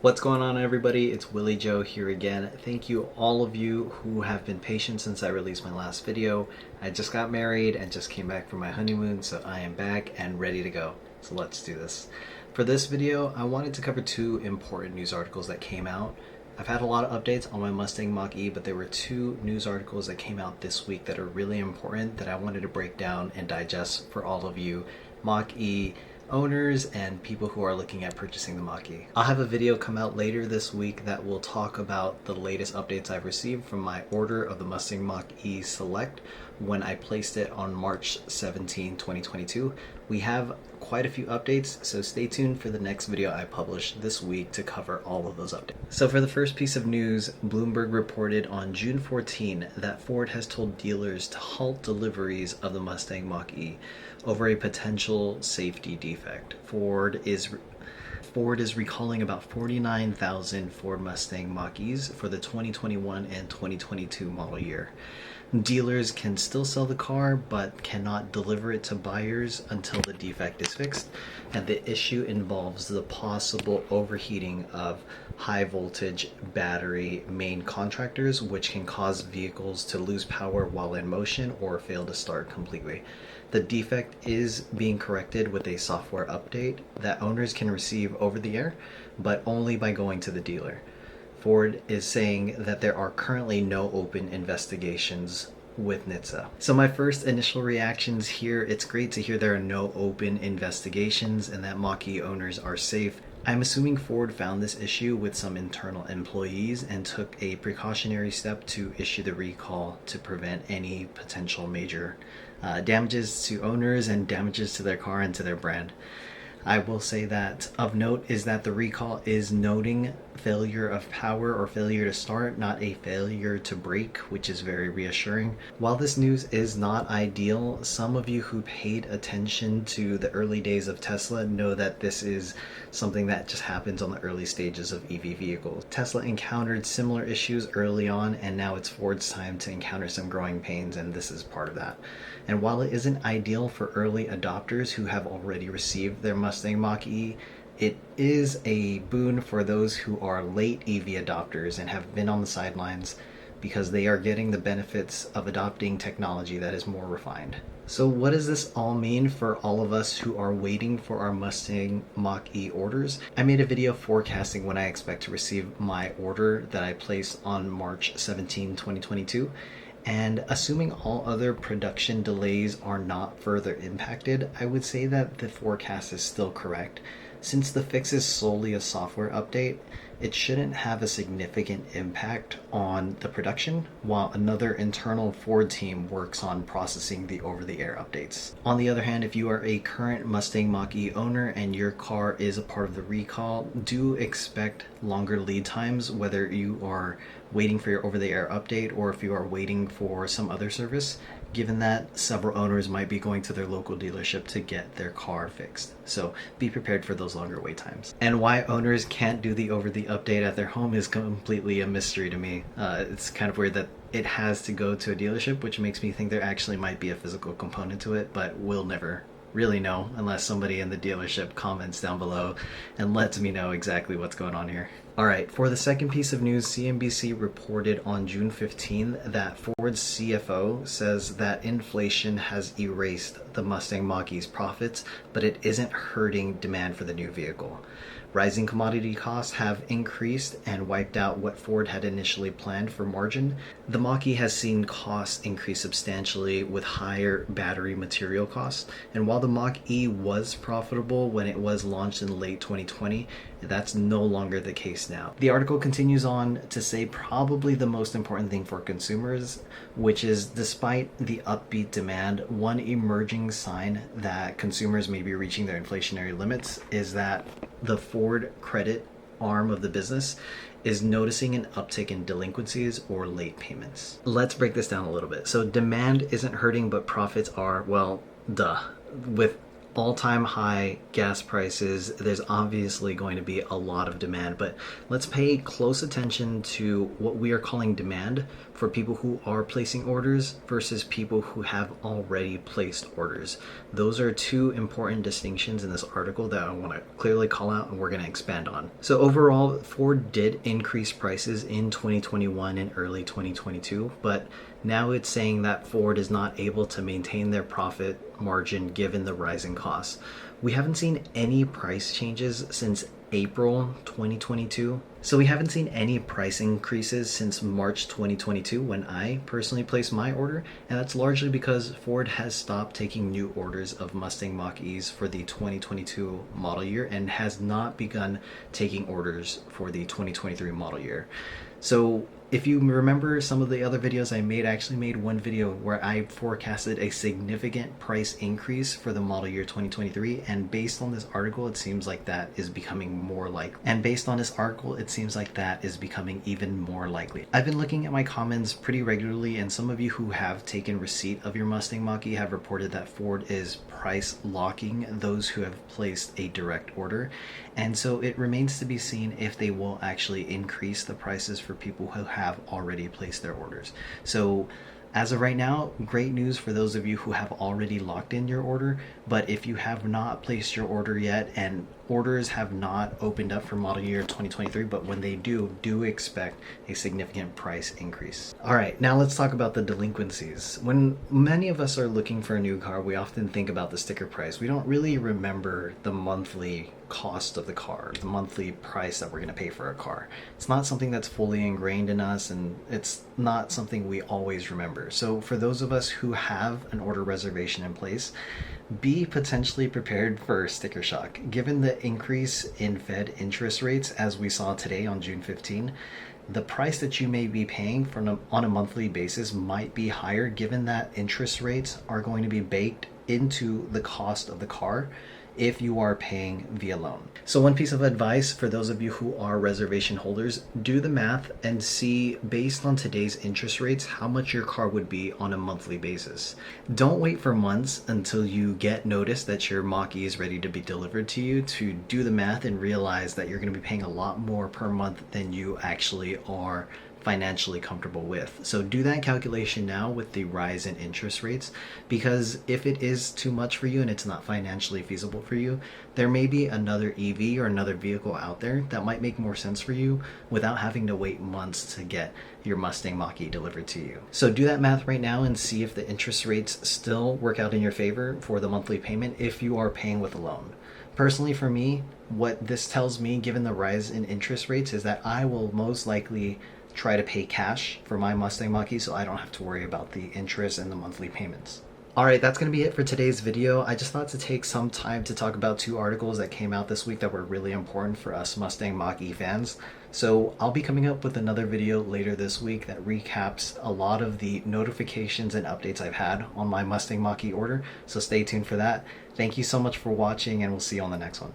What's going on, everybody? It's Willie Joe here again. Thank you all of you who have been patient since I released my last video. I just got married and just came back from my honeymoon, so I am back and ready to go. So let's do this. For this video, I wanted to cover two important news articles that came out. I've had a lot of updates on my Mustang Mach E, but there were two news articles that came out this week that are really important that I wanted to break down and digest for all of you Mach E owners and people who are looking at purchasing the Mach E. I'll have a video come out later this week that will talk about the latest updates I've received from my order of the Mustang Mach E Select when I placed it on March 17, 2022. We have quite a few updates, so stay tuned for the next video I publish this week to cover all of those updates. So for the first piece of news, Bloomberg reported on June 14 that Ford has told dealers to halt deliveries of the Mustang Mach E over a potential safety defect. Ford is recalling about 49,000 Ford Mustang Mach-Es for the 2021 and 2022 model year. Dealers can still sell the car but cannot deliver it to buyers until the defect is fixed, and the issue involves the possible overheating of high voltage battery main contactors, which can cause vehicles to lose power while in motion or fail to start completely. The defect is being corrected with a software update that owners can receive over the air, but only by going to the dealer. Ford is saying that there are currently no open investigations with NHTSA. So my first initial reactions here, it's great to hear there are no open investigations and that Mach E owners are safe. I'm assuming Ford found this issue with some internal employees and took a precautionary step to issue the recall to prevent any potential major damages to owners and damages to their car and to their brand. I will say that of note is that the recall is noting failure of power or failure to start, not a failure to brake, which is very reassuring. While this news is not ideal, some of you who paid attention to the early days of Tesla know that this is something that just happens on the early stages of EV vehicles. Tesla encountered similar issues early on, and now it's Ford's time to encounter some growing pains, and this is part of that. And while it isn't ideal for early adopters who have already received their Mustang Mach E, it is a boon for those who are late EV adopters and have been on the sidelines, because they are getting the benefits of adopting technology that is more refined. So what does this all mean for all of us who are waiting for our Mustang Mach E orders? I made a video forecasting when I expect to receive my order that I placed on March 17, 2022. And assuming all other production delays are not further impacted, I would say that the forecast is still correct. Since the fix is solely a software update, it shouldn't have a significant impact on the production, while another internal Ford team works on processing the over-the-air updates. On the other hand, if you are a current Mustang Mach E owner and your car is a part of the recall, do expect longer lead times, whether you are waiting for your over-the-air update or if you are waiting for some other service, given that several owners might be going to their local dealership to get their car fixed. So be prepared for those longer wait times. And why owners can't do the over the update at their home is completely a mystery to me. It's kind of weird that it has to go to a dealership, which makes me think there actually might be a physical component to it, but we'll never really know unless somebody in the dealership comments down below and lets me know exactly what's going on here. Alright, for the second piece of news, CNBC reported on June 15 that Ford's CFO says that inflation has erased the Mustang Mach E's profits, but it isn't hurting demand for the new vehicle. Rising commodity costs have increased and wiped out what Ford had initially planned for margin. The Mach E has seen costs increase substantially with higher battery material costs, and while the Mach E was profitable when it was launched in late 2020, that's no longer the case now. The article continues on to say probably the most important thing for consumers, which is despite the upbeat demand, one emerging sign that consumers may be reaching their inflationary limits is that the Ford credit arm of the business is noticing an uptick in delinquencies or late payments. Let's break this down a little bit. So demand isn't hurting, but profits are, well, duh. With all-time high gas prices, there's obviously going to be a lot of demand, but let's pay close attention to what we are calling demand for people who are placing orders versus people who have already placed orders. Those are two important distinctions in this article that I want to clearly call out and we're going to expand on. So overall, Ford did increase prices in 2021 and early 2022, but now it's saying that Ford is not able to maintain their profit margin given the rising costs. We haven't seen any price changes since April 2022. So we haven't seen any price increases since March 2022 when I personally placed my order, and that's largely because Ford has stopped taking new orders of Mustang Mach E's for the 2022 model year and has not begun taking orders for the 2023 model year. So if you remember some of the other videos I made, I actually made one video where I forecasted a significant price increase for the model year 2023, and based on this article, it seems like that is becoming more likely. And based on this article, it seems like that is becoming even more likely. I've been looking at my comments pretty regularly, and some of you who have taken receipt of your Mustang Mach E have reported that Ford is price locking those who have placed a direct order. And so it remains to be seen if they will actually increase the prices for people who have already placed their orders. So as of right now, great news for those of you who have already locked in your order, but if you have not placed your order yet and orders have not opened up for model year 2023, but when they do expect a significant price increase. All right, now let's talk about the delinquencies. When many of us are looking for a new car, we often think about the sticker price. We don't really remember the monthly cost of the car, the monthly price that we're going to pay for a car. It's not something that's fully ingrained in us, and it's not something we always remember. So for those of us who have an order reservation in place, be potentially prepared for sticker shock. Given the increase in Fed interest rates as we saw today on June 15, the price that you may be paying on a monthly basis might be higher, given that interest rates are going to be baked into the cost of the car if you are paying via loan. So one piece of advice for those of you who are reservation holders, do the math and see based on today's interest rates how much your car would be on a monthly basis. Don't wait for months until you get notice that your Mach E is ready to be delivered to you to do the math and realize that you're going to be paying a lot more per month than you actually are financially comfortable with. So do that calculation now with the rise in interest rates, because if it is too much for you and it's not financially feasible for you, there may be another EV or another vehicle out there that might make more sense for you without having to wait months to get your Mustang Mach E delivered to you. So do that math right now and see if the interest rates still work out in your favor for the monthly payment if you are paying with a loan. Personally, for me, what this tells me, given the rise in interest rates, is that I will most likely try to pay cash for my Mustang Mach E so I don't have to worry about the interest and the monthly payments. Alright, that's going to be it for today's video. I just thought to take some time to talk about two articles that came out this week that were really important for us Mustang Mach E fans. So I'll be coming up with another video later this week that recaps a lot of the notifications and updates I've had on my Mustang Mach E order, so stay tuned for that. Thank you so much for watching, and we'll see you on the next one.